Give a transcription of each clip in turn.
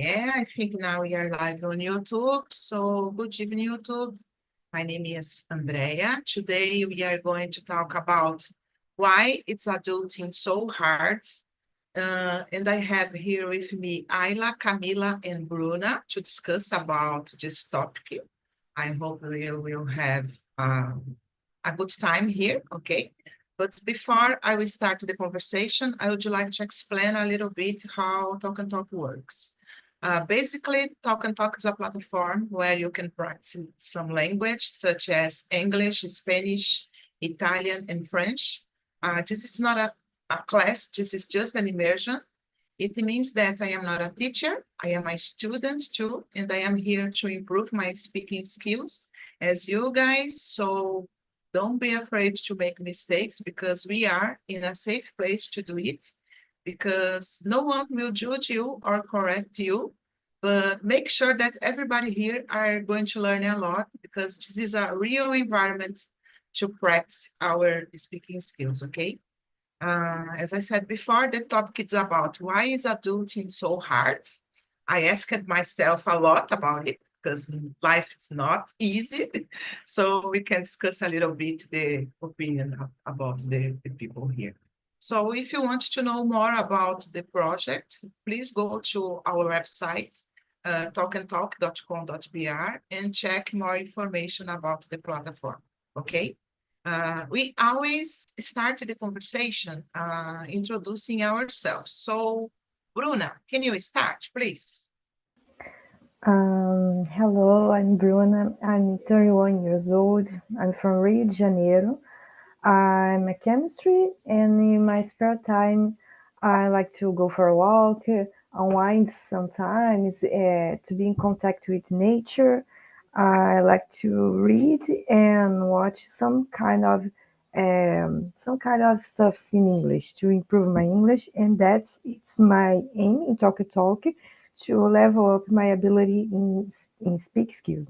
Yeah, I think now we are live on YouTube. So good evening, YouTube. My name is Andrea. Today we are going to talk about why it's adulting so hard. And I have here with me Ayla, Camila, and Bruna to discuss about this topic. I hope we will have a good time here, okay? But before I will start the conversation, I would like to explain a little bit how Talk and Talk works. Basically, Talk and Talk is a platform where you can practice some language such as English, Spanish, Italian, and French. This is not a class, this is just an immersion. It means that I am not a teacher, I am a student too, and I am here to improve my speaking skills as you guys. So don't be afraid to make mistakes because we are in a safe place to do it because no one will judge you or correct you. But make sure that everybody here are going to learn a lot because this is a real environment to practice our speaking skills, okay? As I said before, the topic is about why is adulting so hard? I asked myself a lot about it because life is not easy. So we can discuss a little bit the opinion about the people here. So if you want to know more about the project, please go to our website, talkandtalk.com.br and check more information about the platform, okay? We always start the conversation introducing ourselves. So, Bruna, can you start, please? Hello, I'm Bruna. I'm 31 years old. I'm from Rio de Janeiro. I'm a chemistry, and in my spare time, I like to go for a walk, unwind sometimes, to be in contact with nature. I like to read and watch some kind of stuff in English to improve my English, and it's my aim in Talk to level up my ability in speak skills.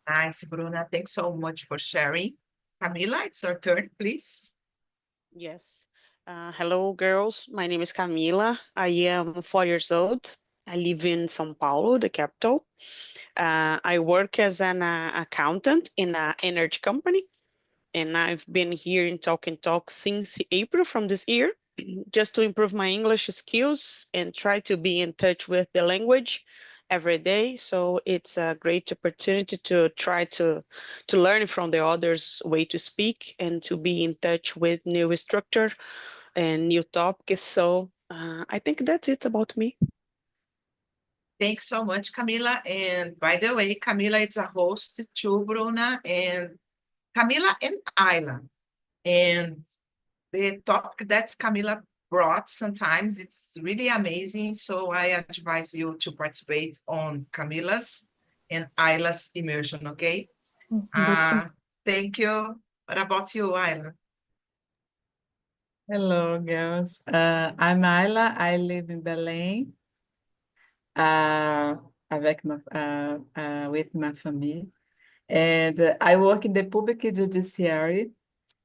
Nice, Bruna. Thanks so much for sharing. Camila, it's your turn, please. Yes. Hello, girls. My name is Camila. I am 4 years old. I live in São Paulo, the capital. I work as an accountant in an energy company, and I've been here in Talk and Talk since April from this year, just to improve my English skills and try to be in touch with the language every day. So it's a great opportunity to try to learn from the others' way to speak and to be in touch with new structure and new topics. So I think that's it about me. Thanks so much, Camila. And by the way, Camila is a host to Bruna and Camila and Ayla. And the topic that Camila brought sometimes it's really amazing. So I advise you to participate on Camila's and Ayla's immersion, okay? That's Uh, thank you. What about you, Ayla? Hello, girls. I'm Ayla. I live in Belém, uh, with my family. And I work in the public judiciary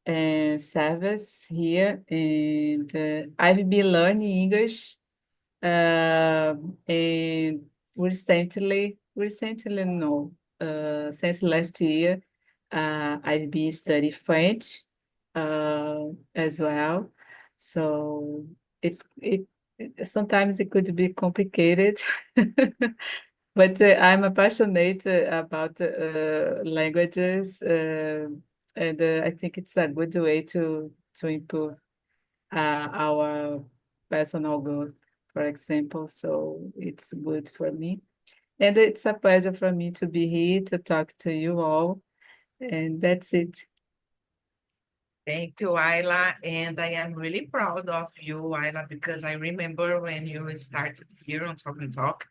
and service here. And I've been learning English. And recently, no, since last year, I've been studying French as well. So sometimes it could be complicated, but I'm passionate about languages, and I think it's a good way to improve our personal growth, for example. So it's good for me. And it's a pleasure for me to be here to talk to you all. And that's it. Thank you, Ayla. And I am really proud of you, Ayla, because I remember when you started here on Talk and Talk,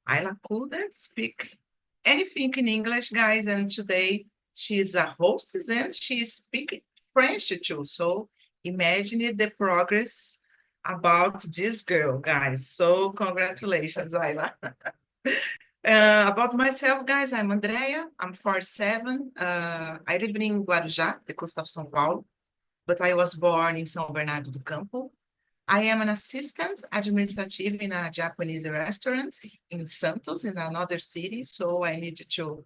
Ayla couldn't speak anything in English, guys. And today she's a hostess and she's speaking French too. So imagine the progress about this girl, guys. So congratulations, Ayla. About myself, guys, I'm Andrea. I'm 47. I live in Guarujá, the coast of São Paulo, but I was born in São Bernardo do Campo. I am an assistant administrative in a Japanese restaurant in Santos, in another city. So I need to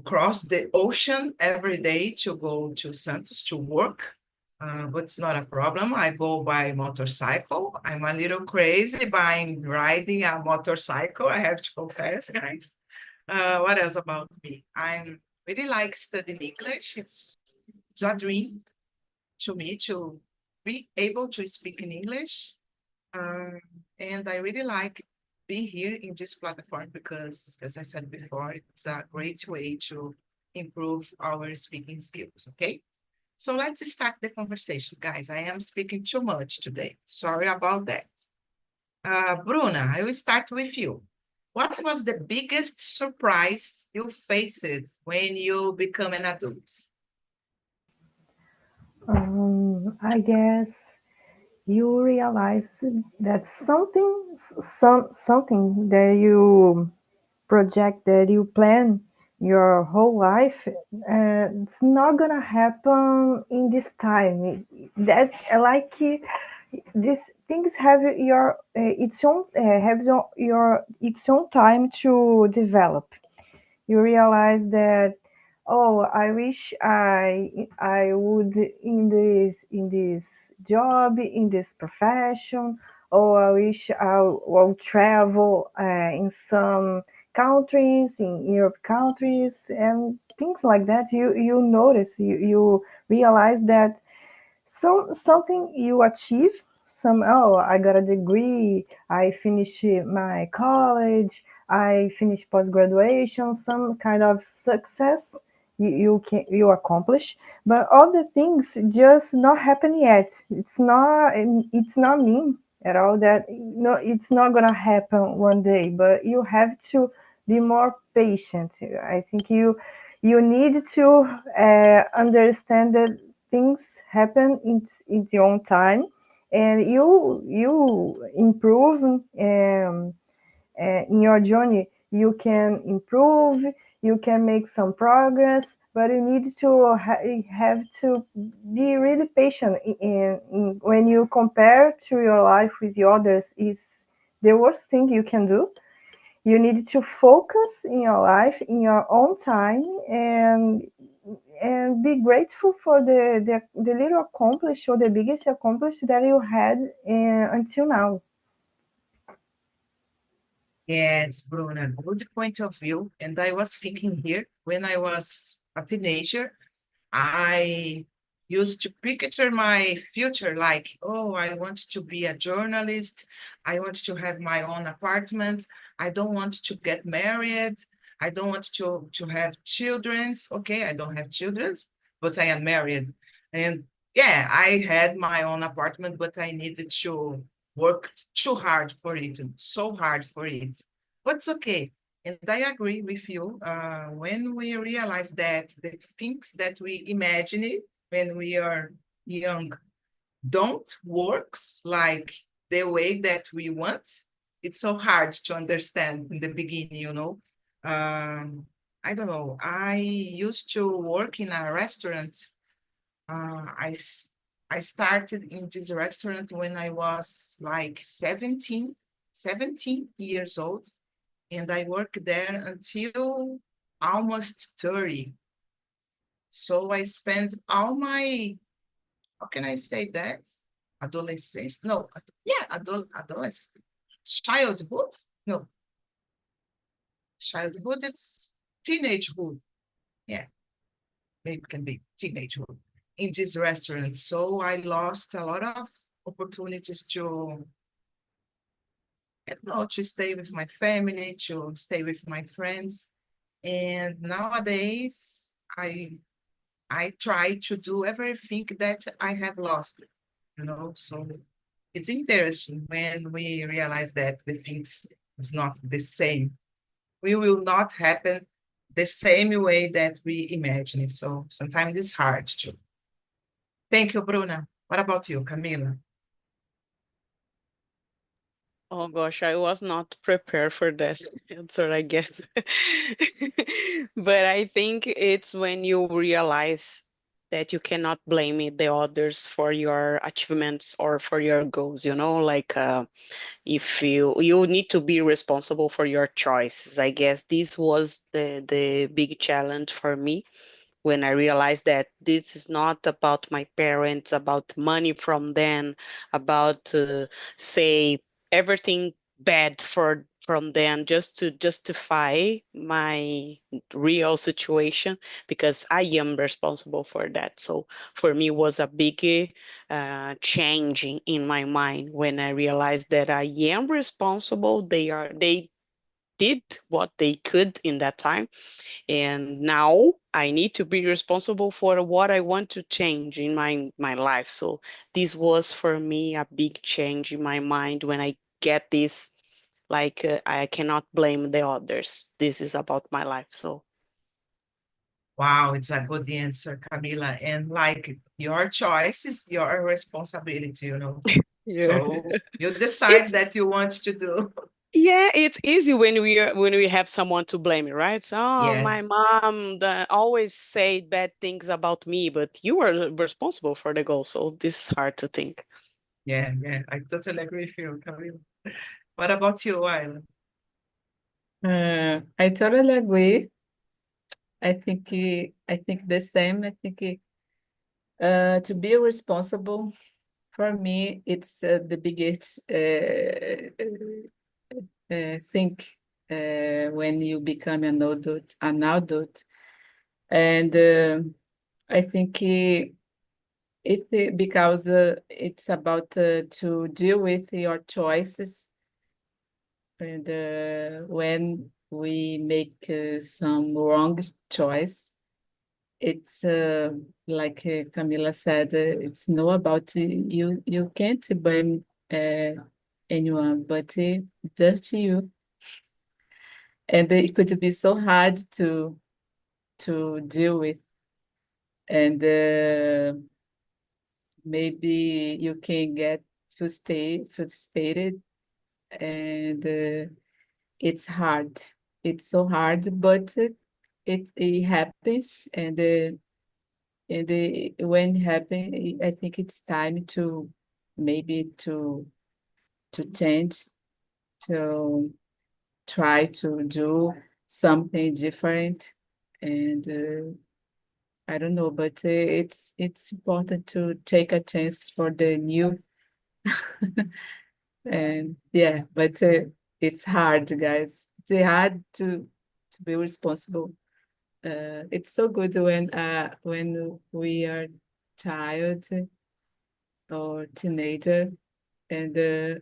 cross the ocean every day to go to Santos to work. But it's not a problem. I go by motorcycle. I'm a little crazy by riding a motorcycle. I have to confess, guys. What else about me? I really like studying English. It's a dream to me to be able to speak in English. Um, and I really like being here in this platform because, as I said before, it's a great way to improve our speaking skills. Okay. So let's start the conversation, guys. I am speaking too much today. Sorry about that. Bruna, I will start with you. What was the biggest surprise you faced when you become an adult? I guess you realize that something that you project, that you plan your whole life, it's not gonna happen in this time. That like these things have your its own have your its own time to develop. You realize that, oh, I wish I would in this job, in this profession, or I wish I will travel in some countries, in Europe countries, and things like that. You notice, you realize that something you achieve, some, oh, I got a degree, I finished my college, I finished post-graduation, some kind of success you accomplish, but other things just not happen yet. It's not me at all that, no, it's not gonna happen one day, but you have to be more patient. I think you need to understand that things happen in your own time, and you improve in your journey. You can improve, you can make some progress, but you need to have to be really patient when you compare to your life with the others. Is the worst thing you can do. You need to focus in your life in your own time, and be grateful for the little accomplished or the biggest accomplished that you had until now. Yes, Bruna, good point of view. And I was thinking here when I was a teenager, I used to picture my future like, oh, I want to be a journalist. I want to have my own apartment. I don't want to get married. I don't want to have children. Okay, I don't have children, but I am married. And yeah, I had my own apartment, but I needed to work too hard for it, so hard for it. But it's okay. And I agree with you. When we realize that the things that we imagine when we are young don't works like the way that we want, it's so hard to understand in the beginning. I don't know. I used to work in a restaurant. Uh, I, s- I started in this restaurant when I was like 17 years old, and I worked there until almost 30. So I spent all my, how can I say that? Adolescence? No, yeah, adolescence. Childhood? No, childhood, it's teenagehood. Yeah, maybe it can be teenagehood in this restaurant. So I lost a lot of opportunities to, I don't know, to stay with my family, to stay with my friends. And nowadays, I try to do everything that I have lost. So it's interesting when we realize that the things is not the same. We will not happen the same way that we imagine it. So sometimes it's hard to. Thank you, Bruna. What about you, Camila? Oh gosh, I was not prepared for this answer, I guess. But I think it's when you realize that you cannot blame the others for your achievements or for your goals, like if you need to be responsible for your choices. I guess this was the big challenge for me when I realized that this is not about my parents, about money from them, about say everything bad from them just to justify my real situation, because I am responsible for that. So for me, it was a big change in my mind when I realized that I am responsible. They did what they could in that time, and now I need to be responsible for what I want to change in my life. So this was for me a big change in my mind when I get this, like I cannot blame the others, this is about my life. So Wow, it's a good answer, Camila. And like your choice is your responsibility, you know. yeah, So you decide that you it's want to do. yeah, it's easy when we have someone to blame, right? So, oh, my Yes. mom always say bad things about me, but you are responsible for the goal, so this is hard to think. Yeah, yeah. I totally agree with you, Camila. What about you, Ayla? I totally agree. I think the same. I think to be responsible for me, it's the biggest thing when you become an adult, and I think because it's about to deal with your choices, and when we make some wrong choice, it's like Camila said, it's not about you. You can't blame anyone, but just you. And it could be so hard to deal with. And maybe you can get frustrated, and it's hard. It's so hard, but it happens, and when it happens, I think it's time to maybe to change, to try to do something different, and I don't know, but it's important to take a chance for the new, and yeah, but it's hard, guys. It's hard to be responsible. It's so good when we are child or teenager, and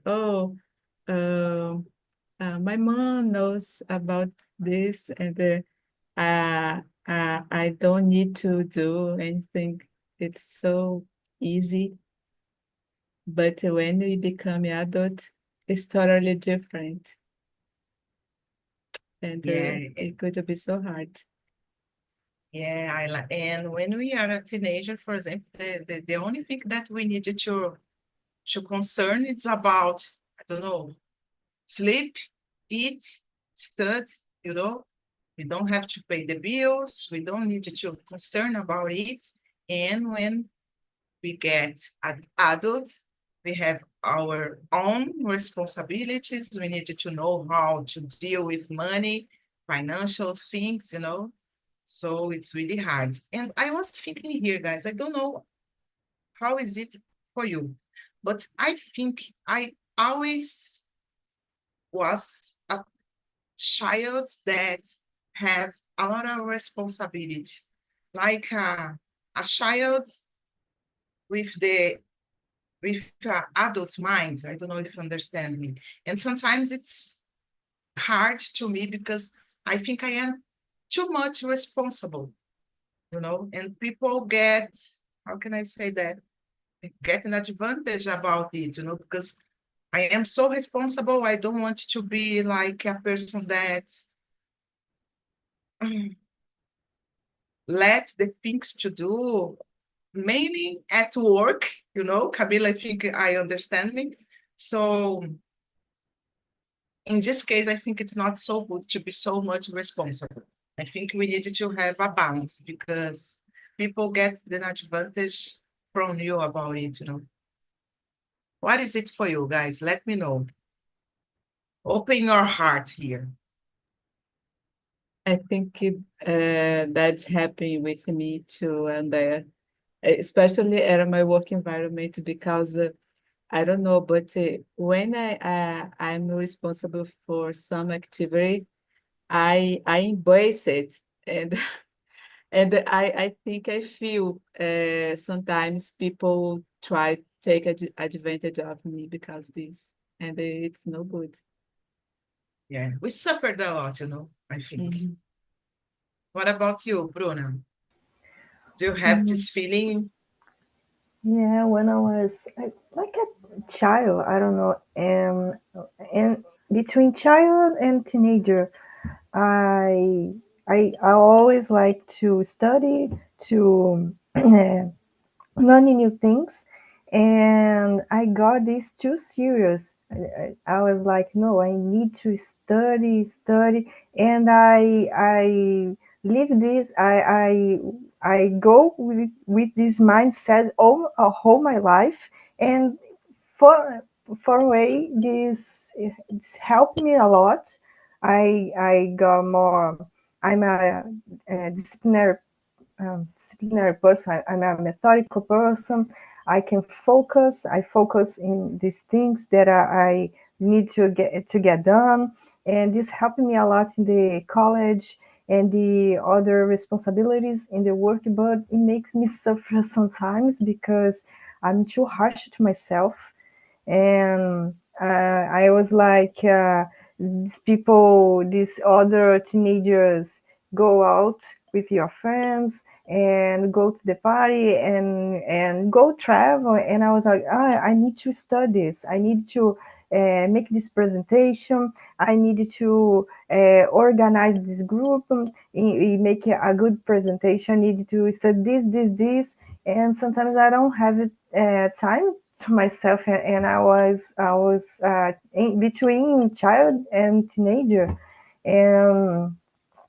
my mom knows about this, and I don't need to do anything. It's so easy. But when we become adult, it's totally different, and Yeah, it could be so hard. yeah, I like. And when we are a teenager, for example, the only thing that we need to concern is about, I don't know, sleep, eat, study, you know. We don't have to pay the bills. We don't need to concern about it. And when we get adults, we have our own responsibilities. We need to know how to deal with money, financial things, you know. So it's really hard. And I was thinking here, guys, I don't know how is it for you, but I think I always was a child that have a lot of responsibility, like a child with the with adult mind. I don't know if you understand me. And sometimes it's hard to me because I think I am too much responsible, you know, and people get, how can I say that? Get an advantage about it, you know, because I am so responsible. I don't want to be like a person that let the things to do, mainly at work, you know, Camila, I think I understand me. So in this case, I think it's not so good to be so much responsible. I think we need to have a balance because people get an advantage from you about it, you know. What is it for you guys? Let me know. Open your heart here. I think that's happening with me too, and especially at my work environment because I don't know, but when I'm responsible for some activity, I embrace it, and and I think I feel sometimes people try to take advantage of me because this, and it's no good. Yeah, we suffered a lot, you know, I think. Mhm. What about you, Bruna? Do you have Mm, this feeling? yeah, when I was like a child, I don't know, and between child and teenager, I I always like to study, to learning new things, and I got this too serious. I was like, no, I need to study, and I live this. I go with this mindset all my life, and for for a way this it's helped me a lot. I got more. I'm a disciplinary person. I'm a methodical person. I can focus. I focus in these things that I need to get done, and this helped me a lot in the college and the other responsibilities in the work. But it makes me suffer sometimes because I'm too harsh to myself, and I was like, these people, these other teenagers go out with your friends and go to the party and go travel, and I was like, I need to study this. I need to make this presentation. I need to organize this group, make a good presentation. I need to study this, and sometimes I don't have time to myself, and I was in between child and teenager, and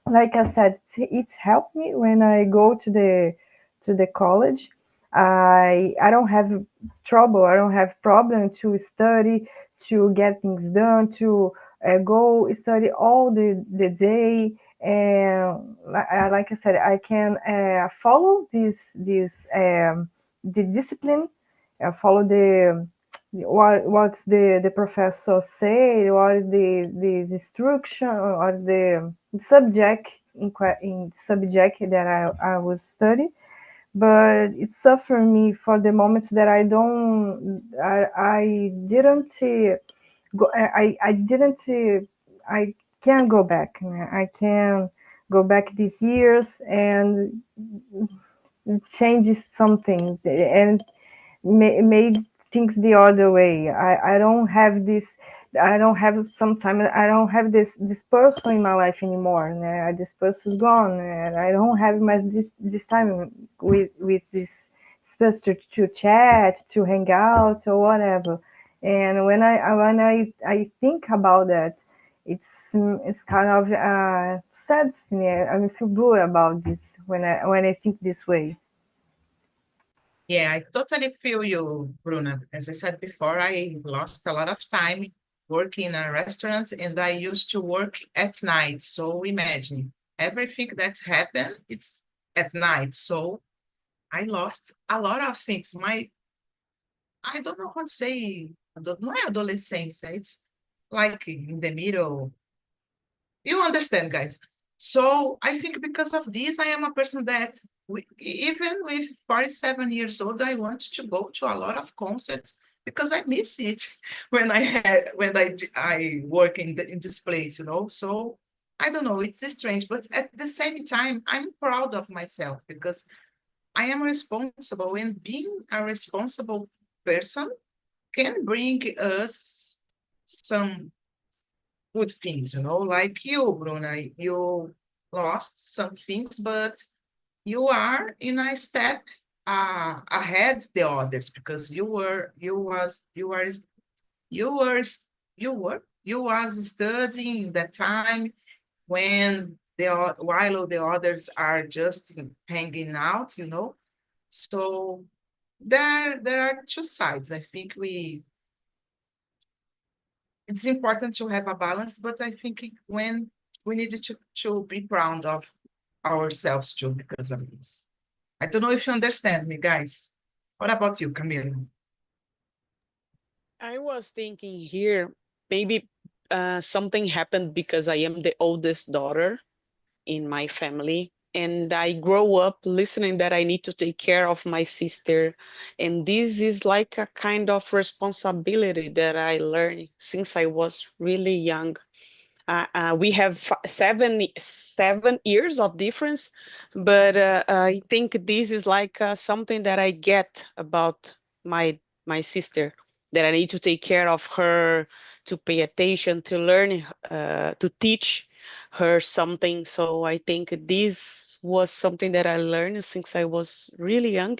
like I said, it's helped me when I go to the college. I don't have trouble. I don't have problem to study, to get things done, to go study all the day. And like I said, I can follow the discipline, follow the what's the professor say, what is the instruction, what is the subject in subject that I was studying. But it suffered me for the moments that I didn't go. I didn't. I can't go back. I can go back these years and change something, and made things the other way. I don't have this. I don't have sometime. I don't have this person in my life anymore. This person's gone, and I don't have much this time with this space to chat, to hang out, or whatever. And when I think about that, it's kind of sad for me. I feel good about this when I think this way. Yeah, I totally feel you, Bruna. As I said before, I lost a lot of time working in a restaurant and I used to work at night. So imagine everything that's happened, it's at night. So I lost a lot of things. I don't know how to say, não é adolescência, it's like in the middle. You understand, guys. So I think because of this, I am a person that even with 47 years old, I want to go to a lot of concerts because I miss it when I work in this place, you know. So I don't know, it's strange, but at the same time, I'm proud of myself because I am responsible, and being a responsible person can bring us some good things, you know, like you, Bruna, you lost some things, but you are in a step ahead the others because you were you was studying that time when while the others are just hanging out, you know. So there are two sides. I think it's important to have a balance, but I think when we need to be proud of ourselves too because of this. I don't know if you understand me, guys. What about you, Camila? I was thinking here, maybe something happened because I am the oldest daughter in my family. And I grow up listening that I need to take care of my sister. And this is like a kind of responsibility that I learned since I was really young. We have 7 years of difference, but I think this is like something that I get about my sister, that I need to take care of her, to pay attention, to learn, to teach her something. So I think this was something that I learned since I was really young,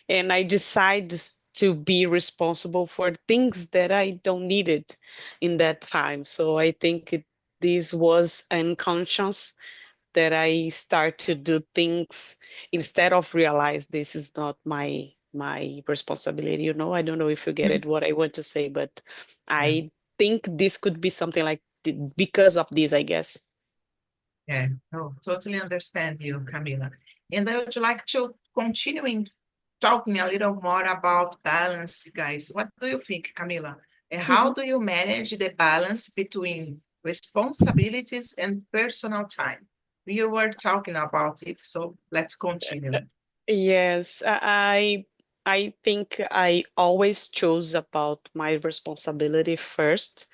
and I decided to be responsible for things that I don't need it in that time. So I think this was unconscious that I start to do things instead of realize this is not my responsibility. I don't know if you get it what I want to say, but Yeah, I think this could be something like because of this, I guess. yeah. Oh, totally understand you, Camila. And I would like to continuing talking a little more about balance, guys. What do you think, Camila? And how Mhm. do you manage the balance between responsibilities and personal time? We were talking about it, so let's continue. Yes, I think I always chose about my responsibility first,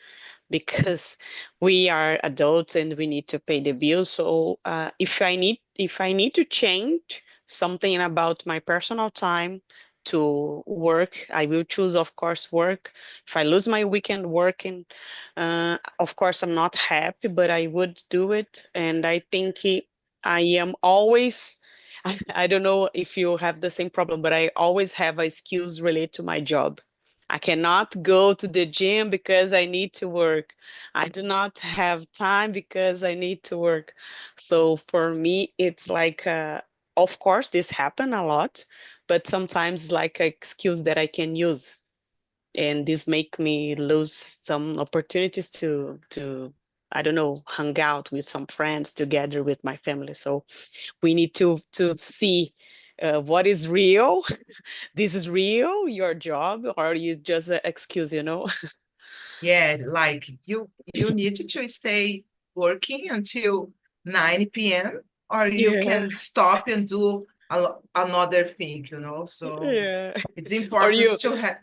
because we are adults and we need to pay the bills. So if I need to change something about my personal time to work, I will choose, of course, work. If I lose my weekend working, of course, I'm not happy, but I would do it. And I think I am always. I don't know if you have the same problem, but I always have a skills related to my job. I cannot go to the gym because I need to work. I do not have time because I need to work. So for me, it's like, of course, this happen a lot, but sometimes like an excuse that I can use, and this make me lose some opportunities to I don't know, hang out with some friends, together with my family. So we need to see what is real. This is real, your job, or you just excuse. Yeah, like you need to stay working until 9 p.m. or you Yeah, can stop and do another thing, you know. So yeah. it's Or important you to have,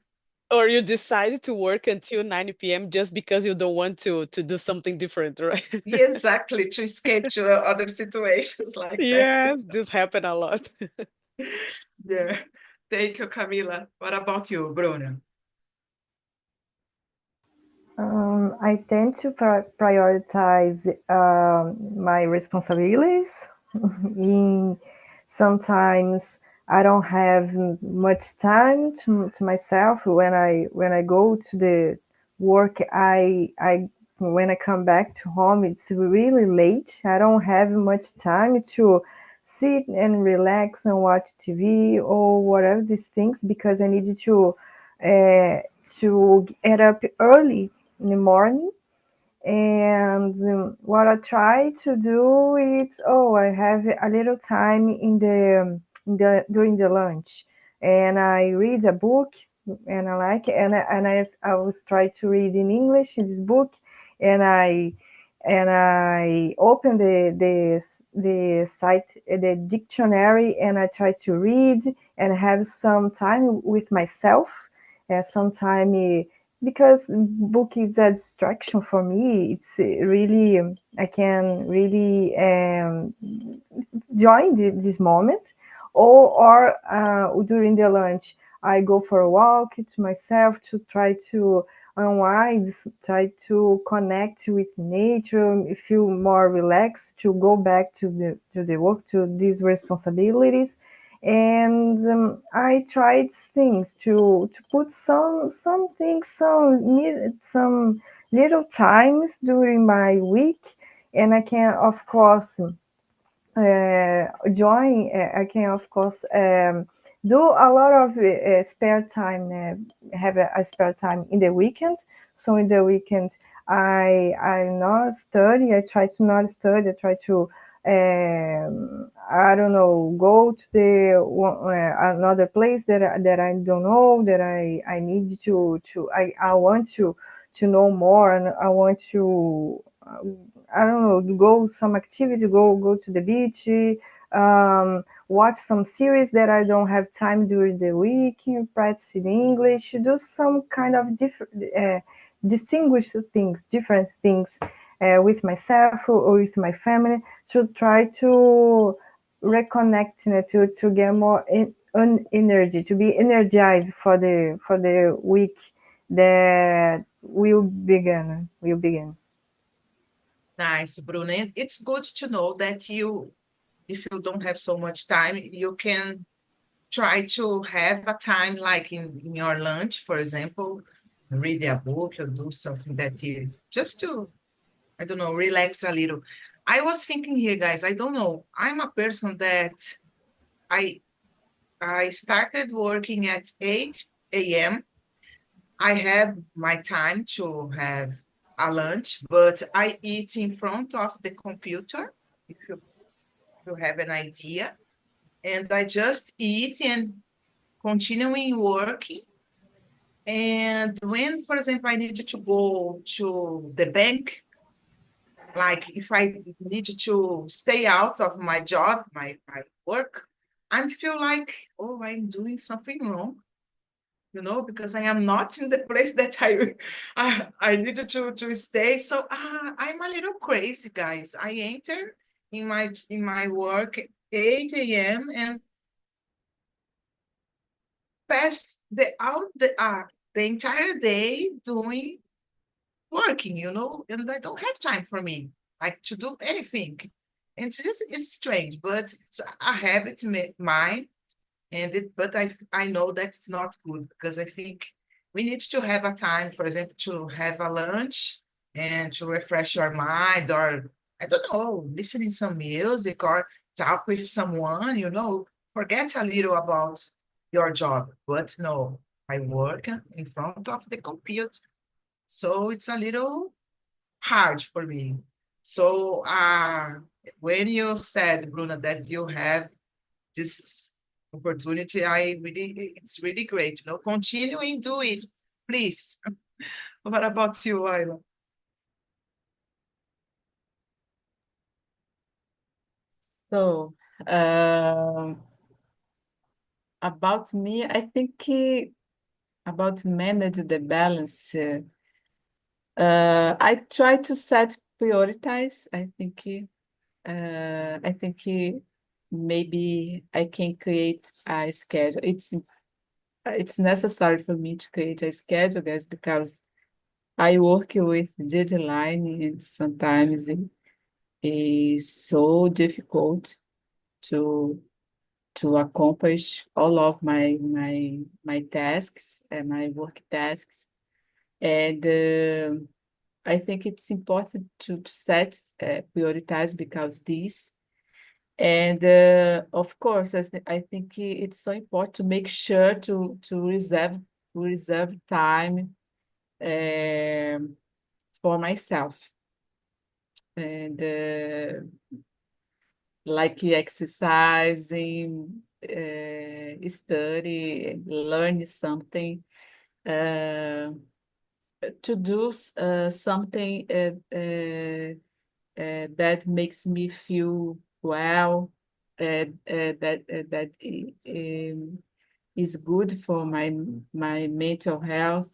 or you decide to work until 9 p.m. just because you don't want to do something different, right? yeah, exactly, to escape to other situations like that. Yes, this happen a lot. Yeah. Thank you, Camila. What about you, Bruna? I tend to prioritize my responsibilities. in Sometimes I don't have much time to myself when I go to the work. I When I come back to home, it's really late. I don't have much time to sit and relax and watch TV or whatever these things, because I need uh, to get up early in the morning. And what I try to do is, I have a little time in the during the lunch, and I read a book, and I like it, and I always try to read in English in this book, and I open the site, the dictionary, and I try to read and have some time with myself, some time, because book is a distraction for me. It's really, I can really join this moment, or during the lunch I go for a walk to myself to try to unwind, try to connect with nature, feel more relaxed, to go back to the work, to these responsibilities. And I tried things to put some things, some little times during my week, and I can, of course, join. I can, of course, do a lot of spare time. Have a spare time in the weekend. So in the weekend, I not study. I try to not study. I try to I don't know, go to another place that I don't know, that I need I want to know more, and I want to I don't know, go some activity, go to the beach, watch some series that I don't have time during the week, practice in English, do some kind of distinguished things, different things with myself or with my family, to try to reconnect, to get more energy, to be energized for the week that will begin. Nice, Bruno. And it's good to know that if you don't have so much time, you can try to have a time like in your lunch, for example, read a book or do something that you just to, I don't know, relax a little. I was thinking here, guys, I don't know. I'm a person that I I started working at 8 a.m. I have my time to have a lunch, but I eat in front of the computer, if you have an idea. And I just eat and continuing working. And when, for example, I need to go to the bank, like if I need to stay out of my job, my work, I feel like, oh, I'm doing something wrong, because I am not in the place that I needed to stay. So I'm a little crazy, guys. I enter in my work 8 a.m. and pass the entire day doing working, and I don't have time for me, like to do anything. And it's strange, but it's a habit mine. But I know that it's not good, because I think we need to have a time, for example, to have a lunch and to refresh our mind, or I don't know, listening some music or talk with someone, forget a little about your job. But no, I work in front of the computer, so it's a little hard for me. So when you said, Bruna, that you have this opportunity, it's really great. Continuing do it, please. What about you, Ayla? So, about me, I think about manage the balance. I try to set prioritize. I think maybe I can create a schedule. It's necessary for me to create a schedule, guys, because I work with deadline, and sometimes it is so difficult to accomplish all of my tasks and my work tasks. And I think it's important to set prioritize because this. And of course, I think it's so important to make sure to reserve time for myself, and like exercising, study, learn something, uh, to do something that makes me feel well, that is good for my mental health,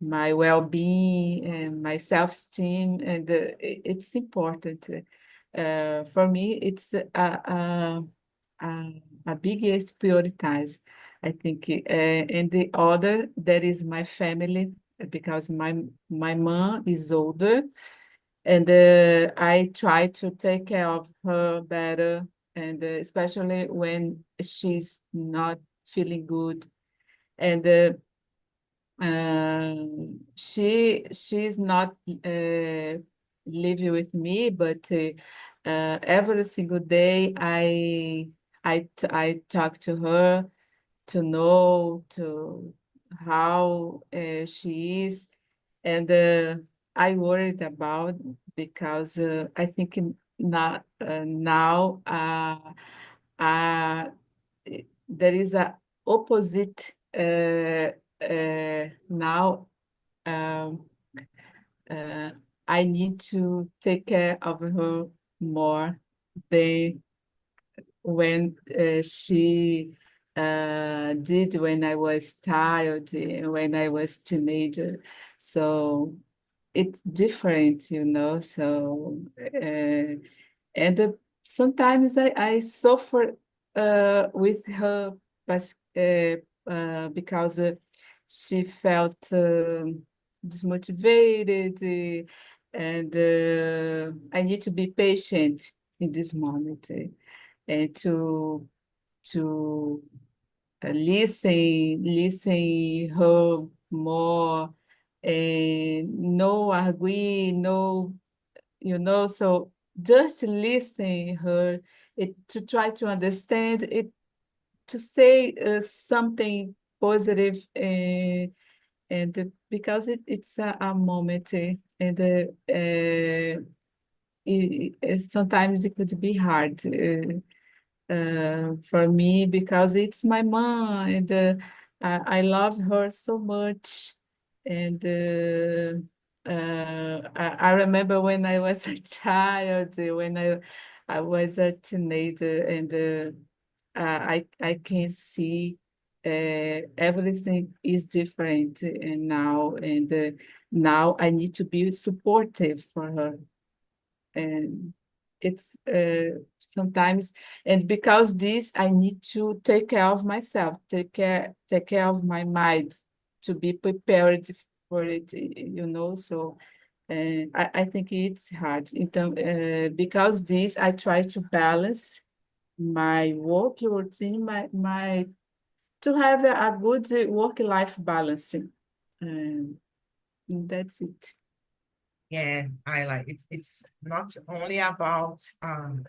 my well-being, and my self-esteem, and it's important. For me, it's a biggest prioritize. I think, and the other that is my family, because my mom is older, and I try to take care of her better, and especially when she's not feeling good, and she's not live with me, but every single day I talk to her to know to how she is, and I worried about because I think now uh, there is a opposite now. Um, uh, I need to take care of her more than when she did when I was child, when I was teenager. So it's different, you know. So and sometimes I suffer with her because she felt dismotivated, and I need to be patient in this moment, and to listen her more, and no agree, no, you know, so just listen her, to try to understand it, to say something positive, and because it's a moment, and sometimes it could be hard for me because it's my mom, and I love her so much. And I remember when I was a child, when I was a teenager, and I can see everything is different now, and now I need to be supportive for her, and it's sometimes, and because this I need to take care of myself, take care of my mind, to be prepared for it, you know. So I think it's hard because this I try to balance my work routine, my to have a good work-life balance. um, that's it. Yeah, I like it. It's not only about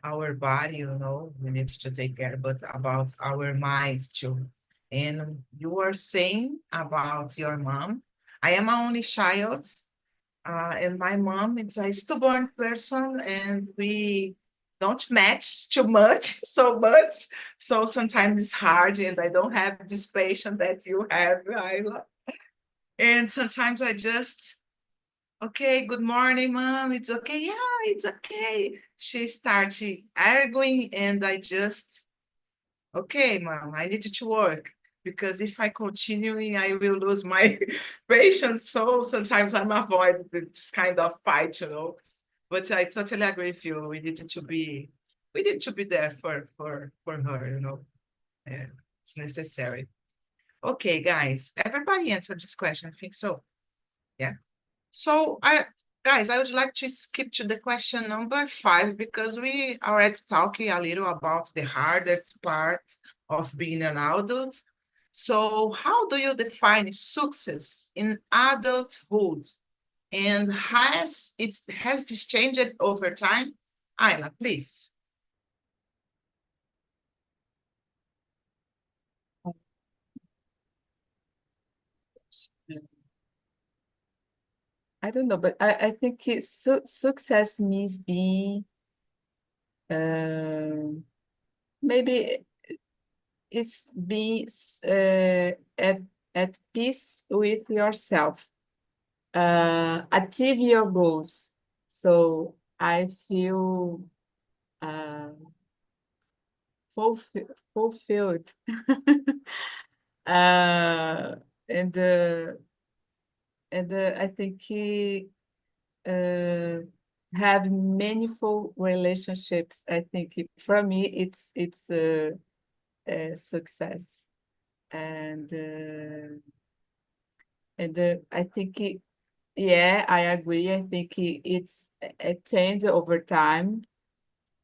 our body, you know, we need to take care, but about our mind too. And you were saying about your mom. I am an only child, and my mom is a stubborn person, and we don't match too much, so much. So sometimes it's hard, and I don't have this patience that you have, Ayla. And sometimes I just, okay, good morning, mom. It's okay. Yeah, it's okay. She started arguing, and I just, okay, mom, I need to work because if I continue, I will lose my patience. So sometimes I'm avoid this kind of fight, you know. But I totally agree with you. We need to be there for her, you know. Yeah, it's necessary. Okay, guys, everybody answered this question. I think so. Yeah. So guys, I would like to skip to the question number 5 because we already talking a little about the hardest part of being an adult. So how do you define success in adulthood? And has this changed over time? Ayla, please. I don't know, but I think success means being, maybe it's being at peace with yourself, achieve your goals. So I feel uh, fulfilled. uh, and I think uh, have meaningful relationships. I think for me, it's a success, and I think yeah, I agree. I think it's a change over time,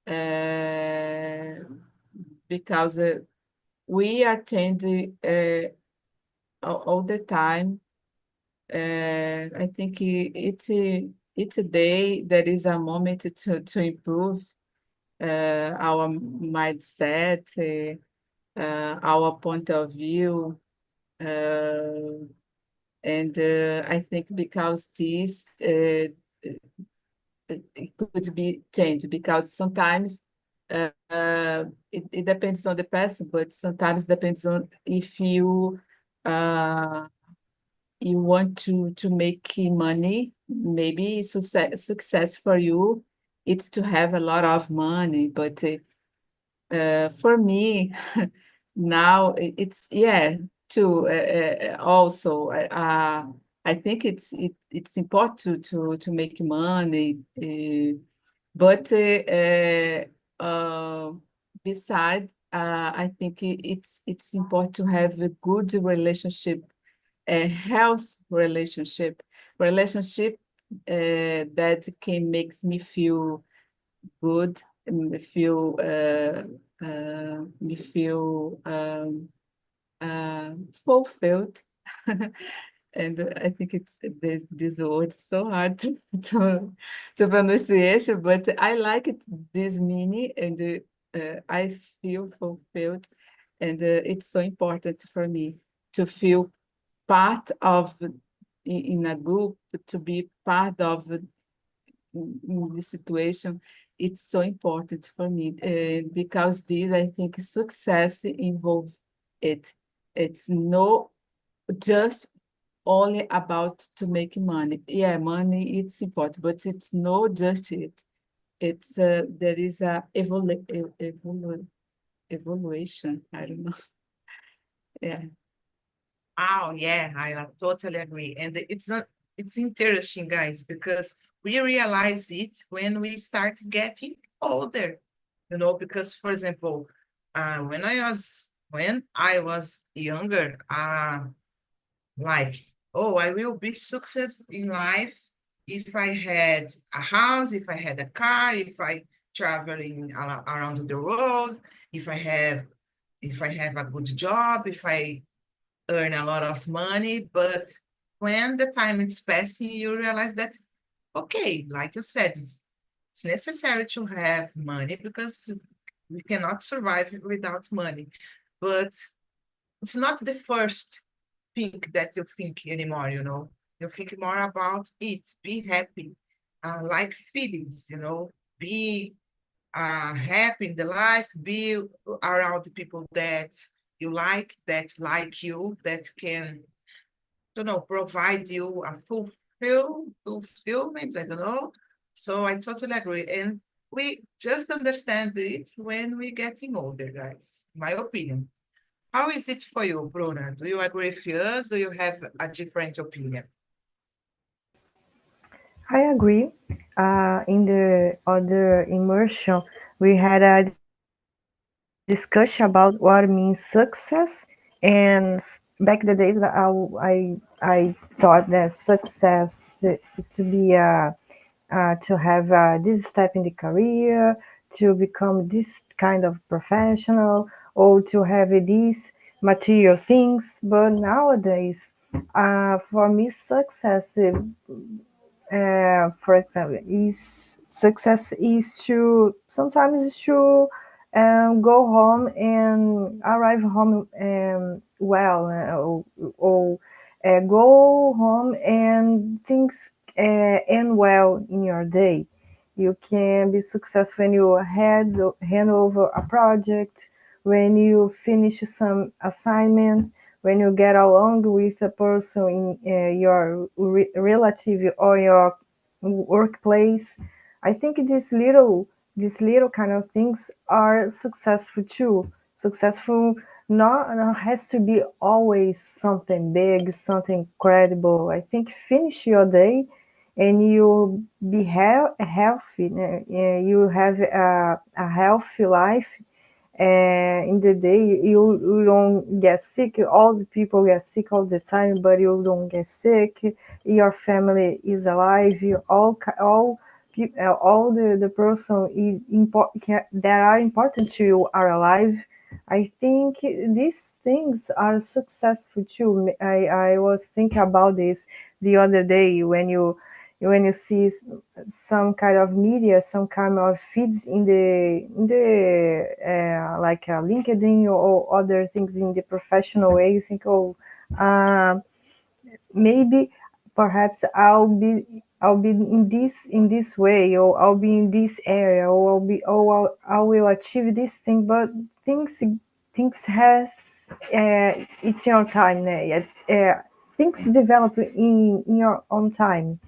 uh, because we are changing all the time. I think it's each day there is a moment to improve our mindset, our point of view. And I think because this it could be changed, because sometimes it depends on the person, but sometimes depends on if uh, you want to make money. Maybe success for you it's to have a lot of money, but for me, now it's yeah too. Also, I think it's important to make money, but beside, I think it's important to have a good relationship, a health relationship that can makes me feel good, me feel fulfilled. And I think it's this word is so hard to pronunciation, but I like it, this meaning, and I feel fulfilled, and it's so important for me to feel part of in a group, to be part of in this situation. It's so important for me, because this, I think, success involve it. It's no just only about to make money. Yeah, money it's important, but it's not just it. It's there is a evaluation. I don't know. Yeah. Oh, yeah, I totally agree. And it's interesting, guys, because we realize it when we start getting older, because for example, when I was younger, like, oh, I will be success in life if I had a house, if I had a car, if I traveling around the world, if I have if I have a good job, if I earn a lot of money. But when the time is passing, you realize that, okay, like you said, it's necessary to have money because we cannot survive without money. But it's not the first thing that you think anymore, You think more about it, be happy, like feelings, be happy in the life, be around the people that you like, that like you, that can, provide you a fulfillment, I don't know. So I totally agree. And we just understand it when we're getting older, guys, my opinion. How is it for you, Bruna? Do you agree with us? Do you have a different opinion? I agree. In the other immersion, we had a discussion about what means success. And back the days, I thought that success is to be to have this step in the career, to become this kind of professional, or to have these material things. But nowadays, for me, success for example, is success is to sometimes is to go home and arrive home well, or go home and things end well in your day. You can be successful when you hand over a project, when you finish some assignment, when you get along with a person in your relative or your workplace. I think these little kind of things are successful too. Successful not has to be always something big, something incredible. I think finish your day and you be healthy. You have a healthy life in the day. You don't get sick. All the people get sick all the time, but you don't get sick. Your family is alive. You all the person that are important to you are alive. I think these things are successful too. I was thinking about this the other day when when you see some kind of media, some kind of feeds in the like LinkedIn or other things in the professional way, you think, oh, maybe perhaps I'll be in this way, or I'll be in this area, or I will achieve this thing. But things has it's your time. Things develop in your own time.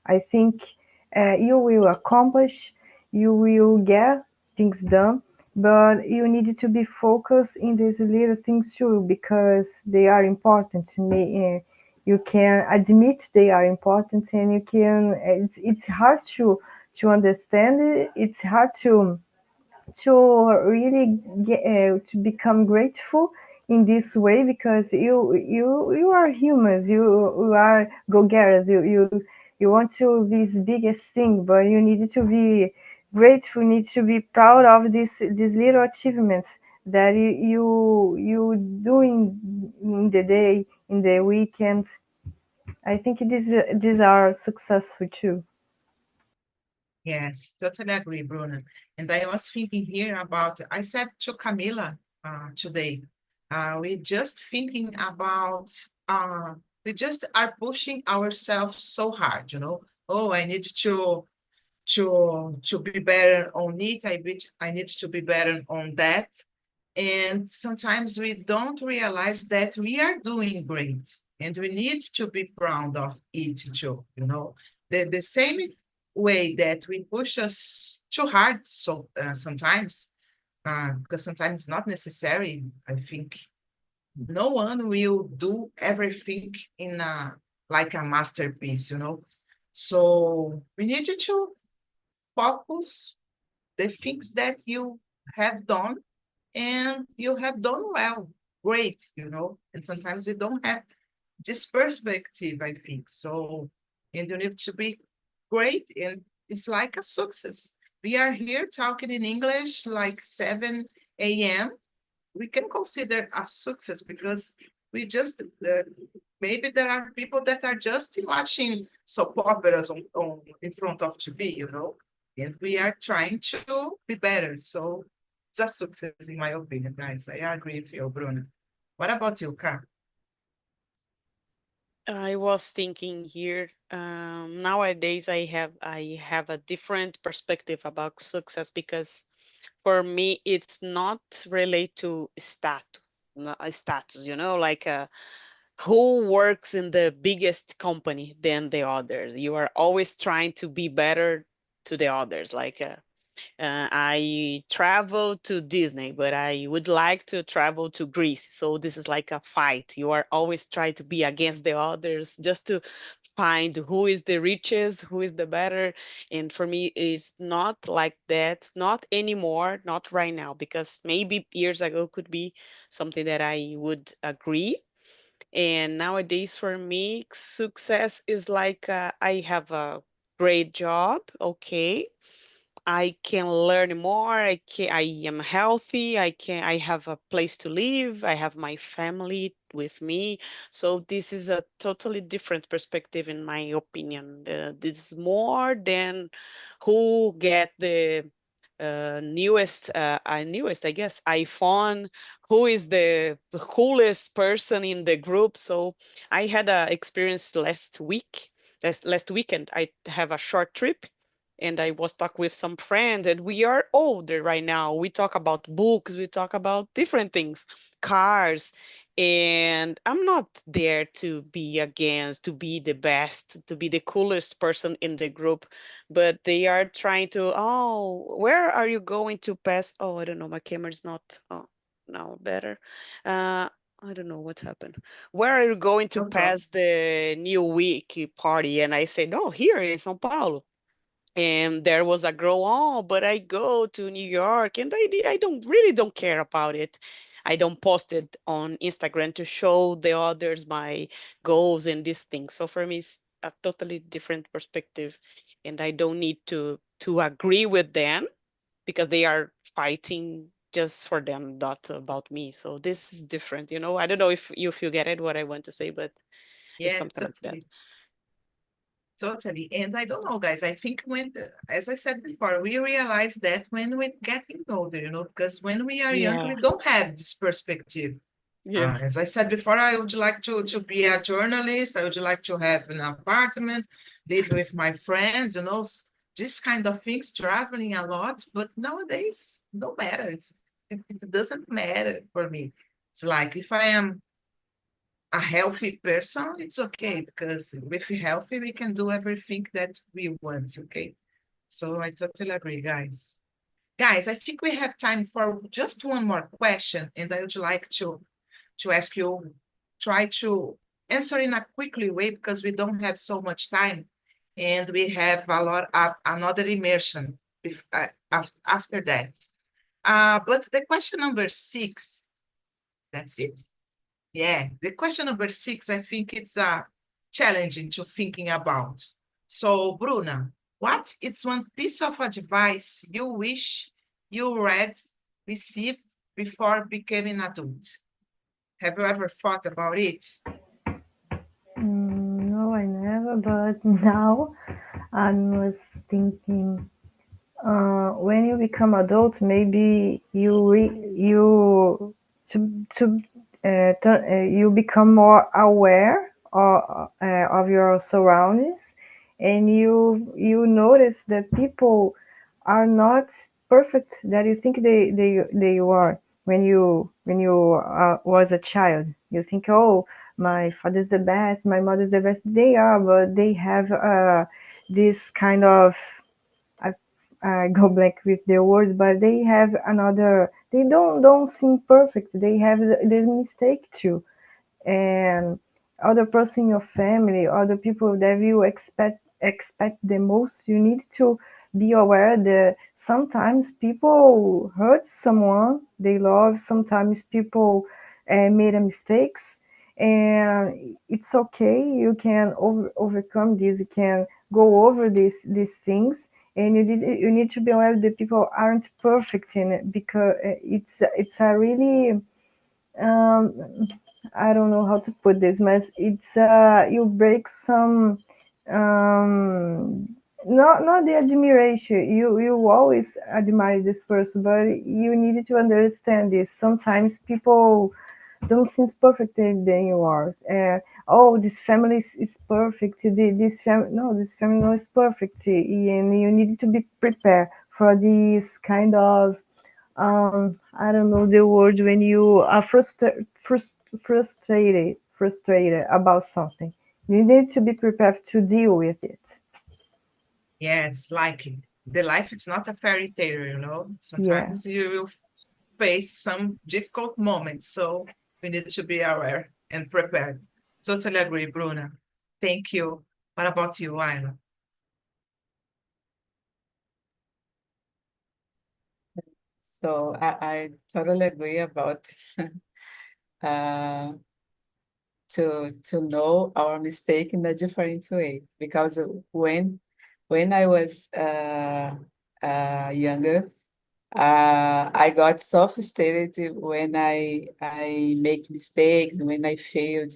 I think you will accomplish, you will get things done, but you need to be focused in these little things too, because they are important to me. You can admit they are important, and you can. It's hard to understand it. It's hard to really to become grateful in this way, because you are humans, you are go-getters, you want to this biggest thing, but you need to be grateful, you need to be proud of these little achievements that you do in the day, in the weekend. I think these are successful too. Yes, totally agree, Bruno. And I was thinking here about, I said to Camila today, we just thinking about, we just are pushing ourselves so hard, you know. Oh, I need to be better on it. I need to be better on that. And sometimes we don't realize that we are doing great, and we need to be proud of it too, you know. The same way that we push us too hard, so sometimes, because sometimes it's not necessary. I think no one will do everything in like a masterpiece, you know. So we need to focus the things that you have done, and you have done well, great, you know. And sometimes you don't have this perspective, I think. So, and you need to be great, and it's like a success. We are here talking in English like 7 a.m. We can consider a success, because we just maybe there are people that are just watching soap operas on in front of TV, you know, and we are trying to be better. So it's a success, in my opinion, guys. I agree with you, Bruno. What about you, Ka? I was thinking here, nowadays I have a different perspective about success, because for me it's not related to status, like who works in the biggest company than the others. You are always trying to be better to the others. Like I travel to Disney, but I would like to travel to Greece. So this is like a fight. You are always trying to be against the others just to find who is the richest, who is the better. And for me, it's not like that. Not anymore. Not right now, because maybe years ago could be something that I would agree. And nowadays, for me, success is like I have a great job. Okay, I can learn more. I am healthy. I have a place to live. I have my family with me. So this is a totally different perspective, in my opinion. This is more than who get the newest, I guess, iPhone, who is the coolest person in the group. So I had a experience last weekend. I have a short trip, and I was talking with some friends, and we are older right now. We talk about books, we talk about different things, cars, and I'm not there to be against, to be the best, to be the coolest person in the group, but they are trying to, oh, where are you going to pass? Oh, I don't know, my camera's not, oh, now better. I don't know what happened. Where are you going to No problem. pass the New Week party? And I said, no, here in São Paulo. And there was a girl, oh, but I go to New York, and I don't really don't care about it. I don't post it on Instagram to show the others my goals and these things. So for me, it's a totally different perspective, and I don't need to agree with them, because they are fighting just for them, not about me. So this is different, you know. I don't know if you get it what I want to say, but it's Yeah, something like that. totally. Totally. And I don't know, guys, I think when, as I said before, we realize that when we're getting older, because when we are young, Yeah, we don't have this perspective. yeah, As I said before, I would like to be a journalist. I would like to have an apartment, live with my friends, this kind of things, traveling a lot. But nowadays, no matter. It doesn't matter for me. It's like if I am a healthy person, it's okay because with healthy, we can do everything that we want. Okay. So I totally agree, guys. Guys, I think we have time for just one more question, and I would like to ask you, try to answer in a quickly way because we don't have so much time, and we have a lot of another immersion after that. But the question number 6, that's it. Yeah, the question number 6, I think it's challenging to thinking about. So, Bruna, what is one piece of advice you wish you read, received before becoming adult? Have you ever thought about it? No, I never, but now I was thinking, when you become adult, maybe you become more aware of your surroundings, and you notice that people are not perfect that you think they are. When you was a child, you think, oh, my father's the best, my mother's the best. They are, but they have this kind of, go blank with the word, but they have another. They don't seem perfect. They have this mistake too, and other person in your family, other people that you expect the most. You need to be aware that sometimes people hurt someone they love. Sometimes people made a mistakes, and it's okay. You can overcome this. You can go over these things, and you need to be aware that people aren't perfect in it, because it's a really, um, I don't know how to put this, but it's you break some, not the admiration. You always admire this person, but you need to understand this. Sometimes people don't seem perfect than you are. Oh, this family is perfect. This family, no, this family no is perfect, and you need to be prepared for this kind of, I don't know the word, when you are frustrated about something. You need to be prepared to deal with it. Yeah, it's like the life is not a fairy tale, Yeah. Sometimes you will face some difficult moments, so we need to be aware and prepared. Totally agree, Bruna. Thank you. What about you, Ayla? So I totally agree about uh, to know our mistake in a different way, because when I was younger, I got so frustrated when I make mistakes, when I failed,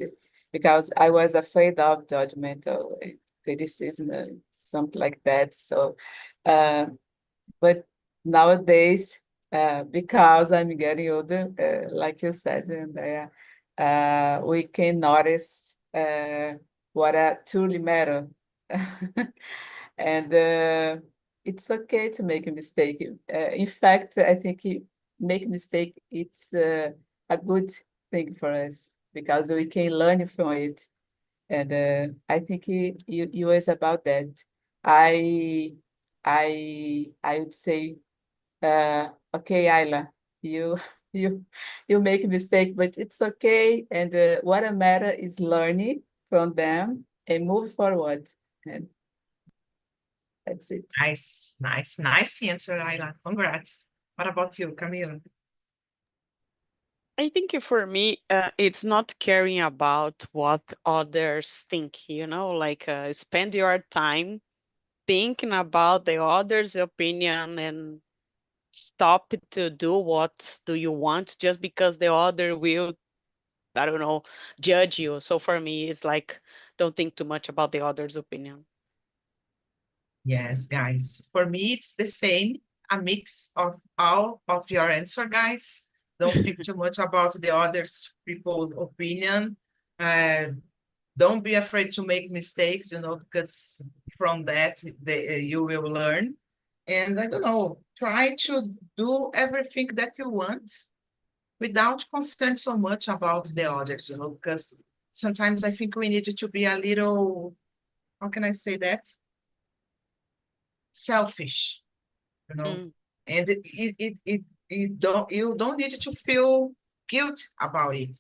because I was afraid of judgment or criticism, something like that. So, uh, but nowadays, because I'm getting older, like you said, and we can notice what truly matter. And it's okay to make a mistake. In fact, I think make mistake, it's a good thing for us because we can learn from it. And I think you is about that. I I would say, okay, Ayla, you you you make a mistake, but it's okay. And what a matter is learning from them and move forward. And that's it. Nice, nice, nice answer, Ayla. Congrats. What about you, Camila? I think for me, it's not caring about what others think, like spend your time thinking about the other's opinion and stop to do what do you want just because the other will, I don't know, judge you. So for me, it's like, don't think too much about the other's opinion. Yes, guys. For me, it's the same, a mix of all of your answer, guys. Don't think too much about the others people's opinion. Uh, don't be afraid to make mistakes, because from that you will learn. And I don't know, try to do everything that you want without concern so much about the others, because sometimes I think we need to be a little, how can I say that? Selfish, Mm, and you don't need to feel guilt about it,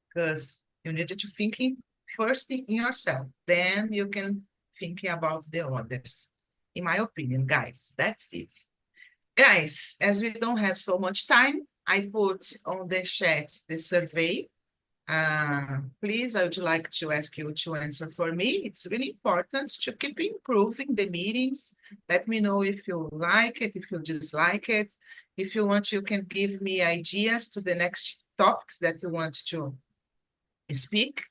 because you need to thinking first in yourself, then you can think about the others. In my opinion, guys, that's it. Guys, as we don't have so much time, I put on the chat the survey. Please, I would like to ask you to answer for me. It's really important to keep improving the meetings. Let me know if you like it, if you dislike it. If you want, you can give me ideas to the next topics that you want to speak,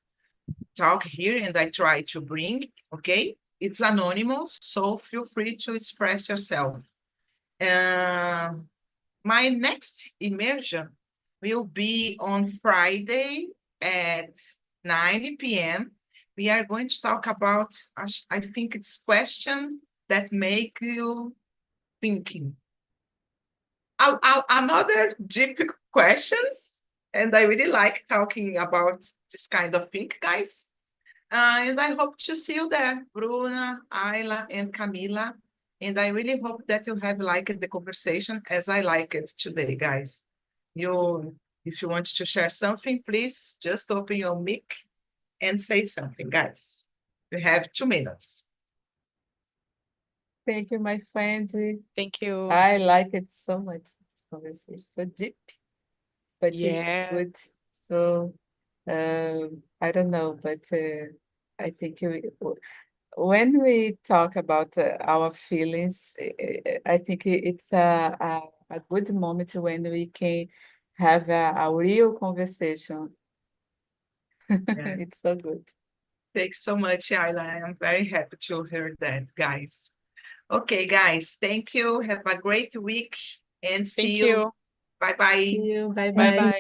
talk here, and I try to bring, okay? It's anonymous, so feel free to express yourself. My next immersion will be on Friday at 9 p.m. We are going to talk about, I think it's question that make you thinking. Another deep questions, and I really like talking about this kind of thing, guys. And I hope to see you there, Bruna, Ayla, and Camila. And I really hope that you have liked the conversation as I like it today, guys. If you want to share something, please just open your mic and say something, guys. You have 2 minutes. Thank you, my friend. thank you. I like it so much, this conversation, so deep, but it's Yeah. good. So, I don't know, but I think when we talk about our feelings, I think it's a good moment when we can have a real conversation. Yeah. It's so good. Thanks so much, Ayla. I'm very happy to hear that, guys. Okay, guys, thank you. Have a great week and see Thank you. you. Bye-bye. See you. Bye Bye bye. bye.